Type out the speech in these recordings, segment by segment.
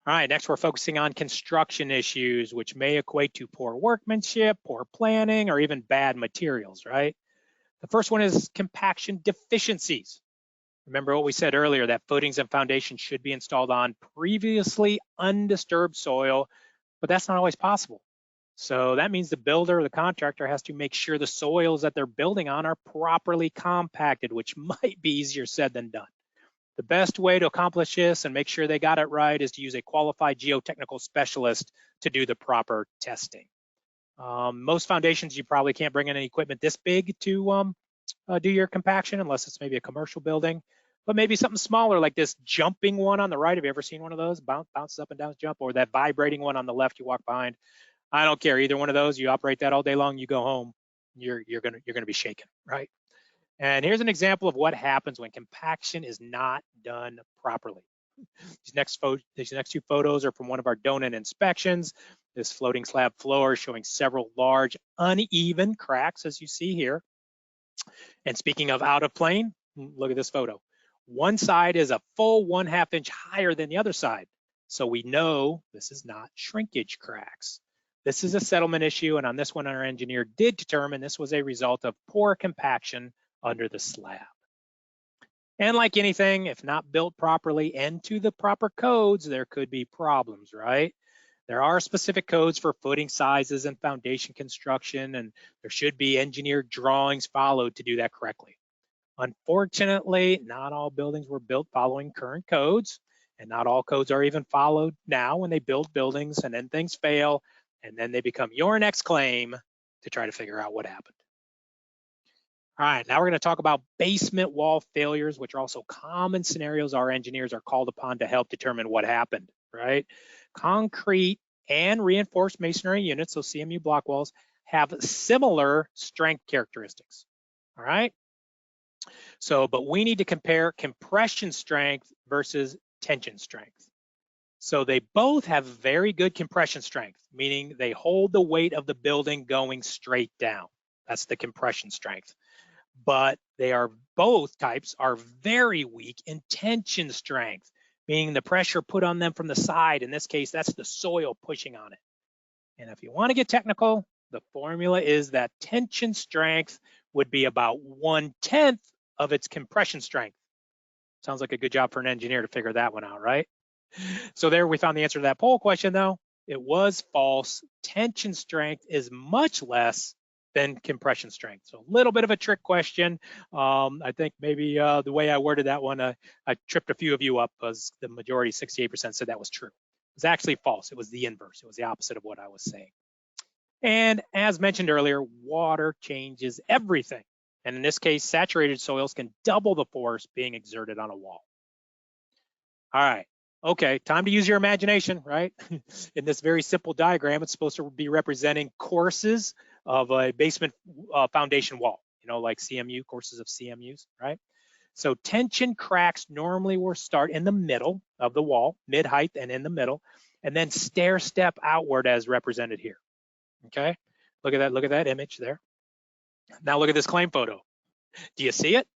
All right, next we're focusing on construction issues, which may equate to poor workmanship, poor planning, or even bad materials, right? The first one is compaction deficiencies. Remember what we said earlier, that footings and foundations should be installed on previously undisturbed soil, but that's not always possible. So that means the builder or the contractor has to make sure the soils that they're building on are properly compacted, which might be easier said than done. The best way to accomplish this and make sure they got it right is to use a qualified geotechnical specialist to do the proper testing. Most foundations, you probably can't bring in any equipment this big to do your compaction unless it's maybe a commercial building, but maybe something smaller like this jumping one on the right. Have you ever seen one of those? Bounces up and down, jump, or that vibrating one on the left you walk behind? I don't care, either one of those. You operate that all day long, you go home, you're gonna be shaking, right? And here's an example of what happens when compaction is not done properly. These next two photos are from one of our Donan inspections. This floating slab floor is showing several large uneven cracks, as you see here. And speaking of out of plane, look at this photo. One side is a full 1/2 inch higher than the other side. So we know this is not shrinkage cracks. This is a settlement issue, and on this one, our engineer did determine this was a result of poor compaction under the slab. And like anything, if not built properly and to the proper codes, there could be problems, right? There are specific codes for footing sizes and foundation construction, and there should be engineered drawings followed to do that correctly. Unfortunately, not all buildings were built following current codes, and not all codes are even followed now when they build buildings, and then things fail, and then they become your next claim to try to figure out what happened. All right, now we're going to talk about basement wall failures, which are also common scenarios our engineers are called upon to help determine what happened, right? Concrete and reinforced masonry units, so CMU block walls, have similar strength characteristics, all right? So, but we need to compare compression strength versus tension strength. So they both have very good compression strength, meaning they hold the weight of the building going straight down. That's the compression strength. But they are, both types are very weak in tension strength, meaning the pressure put on them from the side. In this case, that's the soil pushing on it. And if you want to get technical, the formula is that tension strength would be about 1/10 of its compression strength. Sounds like a good job for an engineer to figure that one out, right? So there we found the answer to that poll question though. It was false. Tension strength is much less than compression strength. So a little bit of a trick question. I think maybe the way I worded that one, I tripped a few of you up because the majority, 68%, said that was true. It was actually false. It was the inverse. It was the opposite of what I was saying. And as mentioned earlier, water changes everything. And in this case, saturated soils can double the force being exerted on a wall. All right. Okay, time to use your imagination, right? In this very simple diagram, it's supposed to be representing courses of a basement foundation wall, you know, like CMU, courses of CMUs, right? So tension cracks normally will start in the middle of the wall, mid-height and in the middle, and then stair step outward as represented here, okay? Look at that image there. Now look at this claim photo. Do you see it?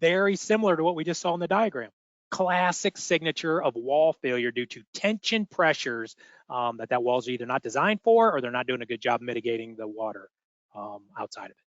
Very similar to what we just saw in the diagram. Classic signature of wall failure due to tension pressures that walls are either not designed for or they're not doing a good job mitigating the water outside of it.